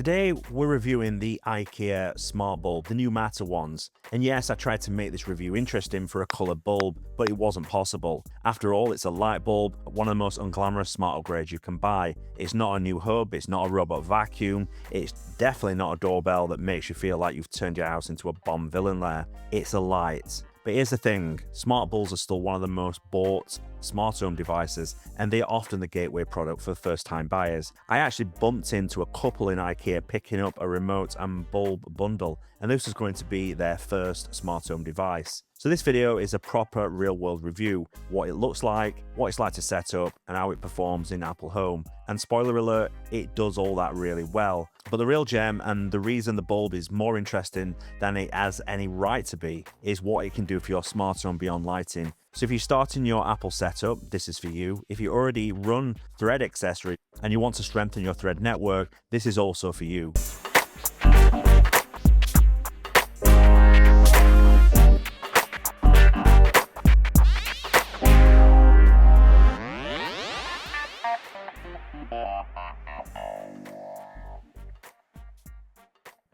Today, we're reviewing the IKEA smart bulb, the new matte ones. And yes, I tried to make this review interesting for a colored bulb, but it wasn't possible. After all, it's a light bulb, one of the most unglamorous smart upgrades you can buy. It's not a new hub, it's not a robot vacuum, it's definitely not a doorbell that makes you feel like you've turned your house into a Bond villain lair. It's a light. But here's the thing, smart bulbs are still one of the most bought smart home devices, and they're often the gateway product for first-time buyers. I actually bumped into a couple in IKEA picking up a remote and bulb bundle, and this was going to be their first smart home device. So this video is a proper real-world review, what it looks like, what it's like to set up, and how it performs in AppleHome. And spoiler alert, it does all that really well. But the real gem, and the reason the bulb is more interesting than it has any right to be, is what it can do for your smart home beyond lighting. So if you're starting your Apple setup, this is for you. If you already run Thread accessories and you want to strengthen your Thread network, this is also for you.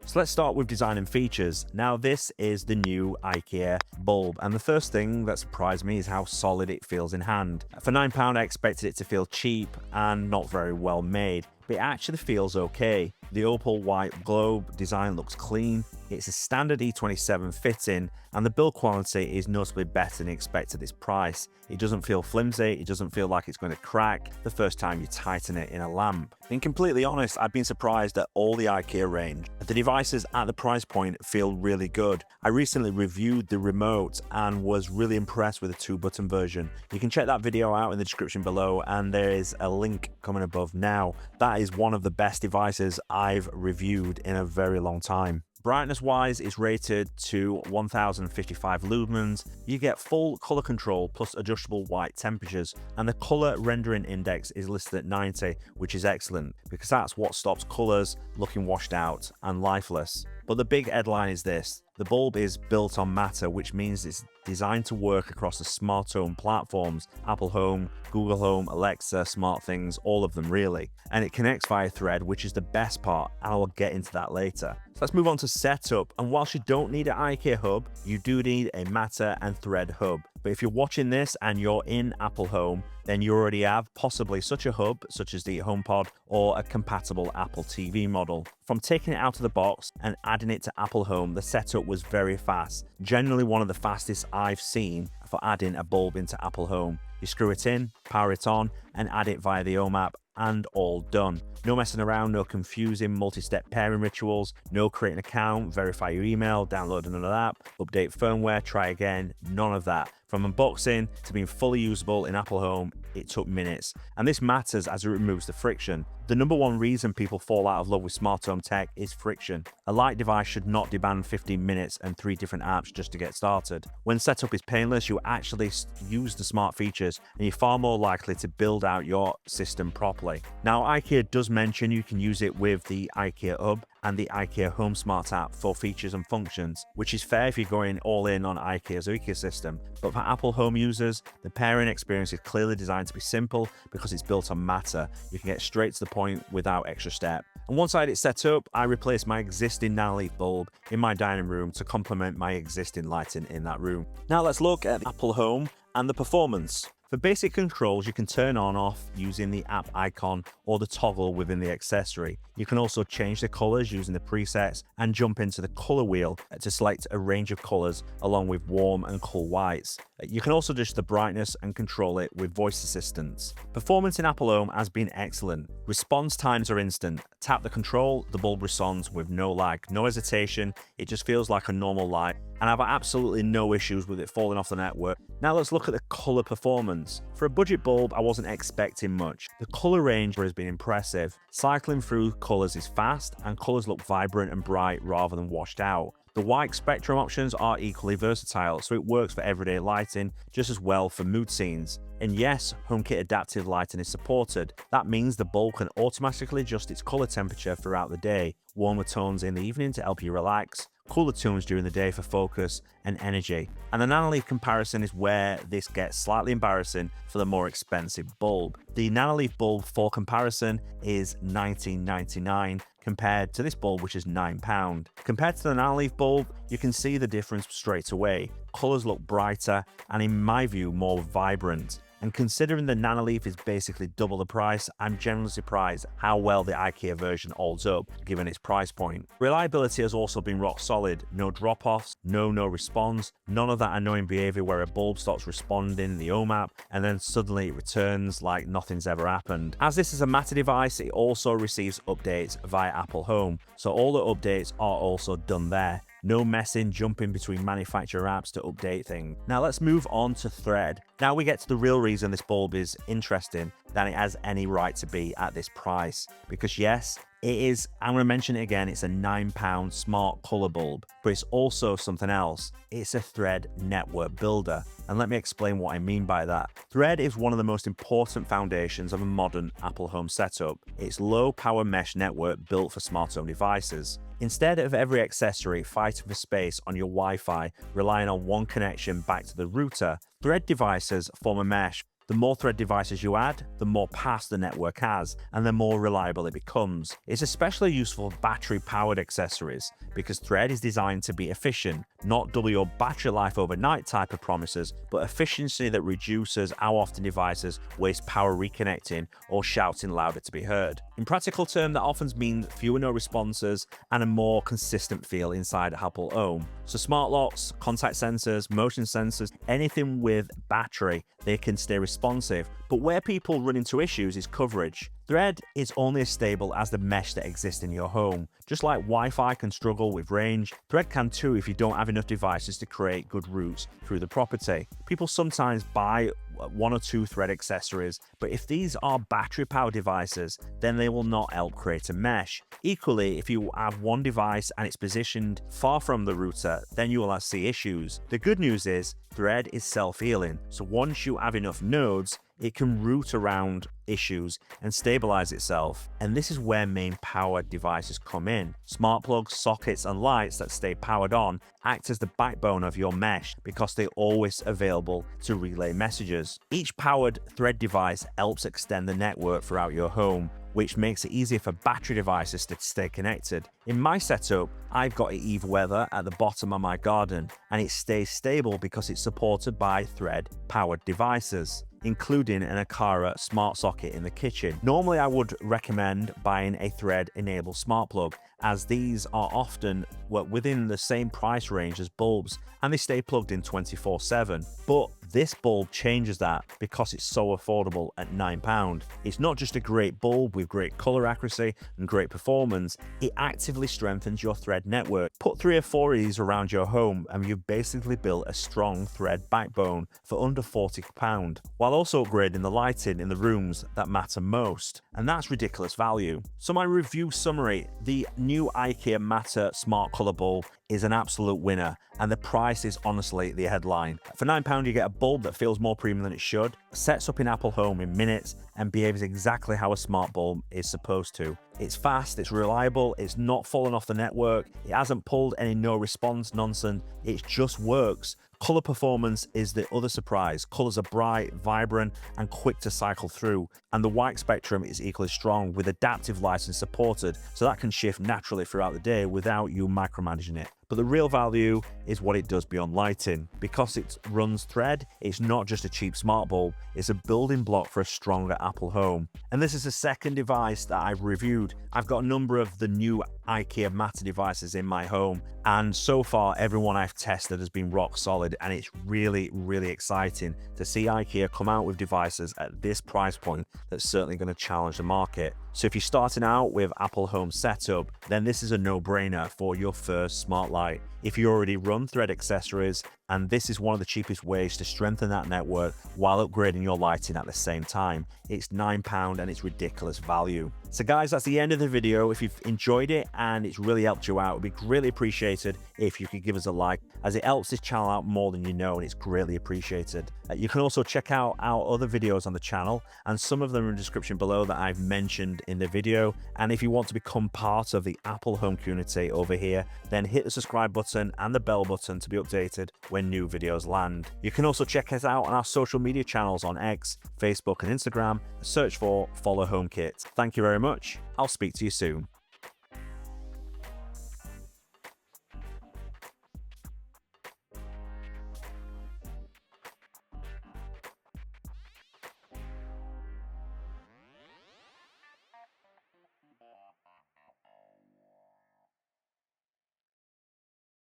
So let's start with design and features. Now this is the new IKEA bulb, and the first thing that surprised me is how solid it feels in hand. For £9 I expected it to feel cheap and not very well made, but it actually feels okay. The opal white globe design looks clean, it's a standard E27 fitting, and the build quality is notably better than expected at this price. It doesn't feel flimsy, it doesn't feel like it's going to crack the first time you tighten it in a lamp. Being completely honest, I've been surprised at all the IKEA range. The devices at the price point feel really good. I recently reviewed the remote and was really impressed with the 2-button version. You can check that video out in the description below, and there is a link coming above now. That is one of the best devices I've reviewed in a very long time. Brightness wise, it's rated to 1055 lumens. You get full color control plus adjustable white temperatures, and the color rendering index is listed at 90, which is excellent because that's what stops colors looking washed out and lifeless. But the big headline is this: the bulb is built on Matter, which means it's designed to work across the smart home platforms, Apple Home, Google Home, Alexa, SmartThings, all of them really. And it connects via Thread, which is the best part, and I will get into that later. So let's move on to setup, and whilst you don't need an IKEA hub, you do need a Matter and Thread hub. But if you're watching this and you're in AppleHome, then you already have possibly such a hub, such as the HomePod or a compatible Apple TV model. From taking it out of the box and adding it to AppleHome, the setup was very fast, generally one of the fastest I've seen for adding a bulb into AppleHome. You screw it in, power it on, and add it via the Home app, and all done. No messing around, no confusing multi-step pairing rituals, no create an account, verify your email, download another app, update firmware, try again, none of that. From unboxing to being fully usable in AppleHome, it took minutes. And this matters as it removes the friction. The number one reason people fall out of love with smart home tech is friction. A light device should not demand 15 minutes and 3 different apps just to get started. When setup is painless, you actually use the smart features and you're far more likely to build out your system properly. Now, IKEA does mention you can use it with the IKEA Hub and the IKEA Home Smart app for features and functions, which is fair if you're going all in on IKEA's ecosystem. But for Apple Home users, the pairing experience is clearly designed to be simple because it's built on Matter. You can get straight to the point without extra step. And once I had it set up, I replaced my existing nanoleaf bulb in my dining room to complement my existing lighting in that room. Now let's look at Apple Home and the performance. For basic controls, you can turn on off using the app icon or the toggle within the accessory. You can also change the colors using the presets and jump into the color wheel to select a range of colors along with warm and cool whites. You can also adjust the brightness and control it with voice assistants. Performance in AppleHome has been excellent. Response times are instant. Tap the control, the bulb responds with no lag, no hesitation. It just feels like a normal light, and I have absolutely no issues with it falling off the network. Now let's look at the color performance. For a budget bulb, I wasn't expecting much. The color range has been impressive. Cycling through colors is fast, and colors look vibrant and bright rather than washed out. The white spectrum options are equally versatile, so it works for everyday lighting just as well for mood scenes. And yes, HomeKit adaptive lighting is supported. That means the bulb can automatically adjust its color temperature throughout the day. Warmer tones in the evening to help you relax, cooler tones during the day for focus and energy. And the Nanoleaf comparison is where this gets slightly embarrassing for the more expensive bulb. The Nanoleaf bulb for comparison is $19.99 compared to this bulb, which is £9. Compared to the Nanoleaf bulb, you can see the difference straight away. Colors look brighter and, in my view, more vibrant. And considering the Nanoleaf is basically double the price, I'm generally surprised how well the IKEA version holds up given its price point. Reliability has also been rock solid. No drop-offs, no response, none of that annoying behavior where a bulb stops responding in the Home app and then suddenly it returns like nothing's ever happened. As this is a Matter device, it also receives updates via AppleHome, so all the updates are also done there. No messing, jumping between manufacturer apps to update things. Now let's move on to Thread. Now we get to the real reason this bulb is interesting than it has any right to be at this price. Because yes, it is, I'm going to mention it again, it's a £9 smart colour bulb, but it's also something else. It's a Thread network builder. And let me explain what I mean by that. Thread is one of the most important foundations of a modern AppleHome setup. It's low power mesh network built for smart home devices. Instead of every accessory fighting for space on your Wi-Fi, relying on one connection back to the router, Thread devices form a mesh. The more Thread devices you add, the more paths the network has, and the more reliable it becomes. It's especially useful for battery-powered accessories, because Thread is designed to be efficient, not double your battery life overnight type of promises, but efficiency that reduces how often devices waste power reconnecting or shouting louder to be heard. In practical terms, that often means fewer no responses and a more consistent feel inside AppleHome. So smart locks, contact sensors, motion sensors, anything with battery, they can stay responsive. But where people run into issues is coverage. Thread is only as stable as the mesh that exists in your home. Just like Wi-Fi can struggle with range, Thread can too if you don't have enough devices to create good routes through the property. People sometimes buy one or two Thread accessories, but if these are battery-powered devices, then they will not help create a mesh. Equally, if you have one device and it's positioned far from the router, then you will see issues. The good news is Thread is self-healing, so once you have enough nodes, it can route around issues and stabilize itself. And this is where main power devices come in. Smart plugs, sockets, and lights that stay powered on act as the backbone of your mesh because they're always available to relay messages. Each powered Thread device helps extend the network throughout your home, which makes it easier for battery devices to stay connected. In my setup, I've got Eve Weather at the bottom of my garden, and it stays stable because it's supported by Thread-powered devices, including an Aqara smart socket in the kitchen. Normally, I would recommend buying a Thread-enabled smart plug, as these are often within the same price range as bulbs, and they stay plugged in 24/7. But this bulb changes that because it's so affordable at £9. It's not just a great bulb with great color accuracy and great performance, it actively strengthens your Thread network. Put 3 or 4 of these around your home and you've basically built a strong Thread backbone for under £40, while also upgrading the lighting in the rooms that matter most. And that's ridiculous value. So my review summary, the new IKEA Matter Smart Colour Bulb is an absolute winner, and the price is honestly the headline. For £9 you get a bulb that feels more premium than it should, sets up in AppleHome in minutes, and behaves exactly how a smart bulb is supposed to. It's fast, it's reliable, it's not fallen off the network, it hasn't pulled any no response nonsense, it just works. Color performance is the other surprise. Colors are bright, vibrant, and quick to cycle through, and the white spectrum is equally strong with adaptive lighting supported, so that can shift naturally throughout the day without you micromanaging it. But the real value is what it does beyond lighting. Because it runs Thread, it's not just a cheap smart bulb, it's a building block for a stronger AppleHome. And this is the second device that I've reviewed. I've got a number of the new IKEA Matter devices in my home, and so far everyone I've tested has been rock solid, and it's really exciting to see IKEA come out with devices at this price point that's certainly going to challenge the market. So if you're starting out with AppleHome setup, then this is a no-brainer for your first smart light. If you already run Thread accessories, And this is one of the cheapest ways to strengthen that network while upgrading your lighting at the same time. It's £9 and it's ridiculous value. So guys, that's the end of the video. If you've enjoyed it and it's really helped you out, it would be greatly appreciated if you could give us a like, as it helps this channel out more than you know, and it's greatly appreciated. You can also check out our other videos on the channel, and some of them are in the description below that I've mentioned in the video. And if you want to become part of the AppleHome community over here, then hit the subscribe button and the bell button to be updated when new videos land. You can also check us out on our social media channels on X, Facebook and Instagram. Search for Follow HomeKit. Thank you very much. I'll speak to you soon.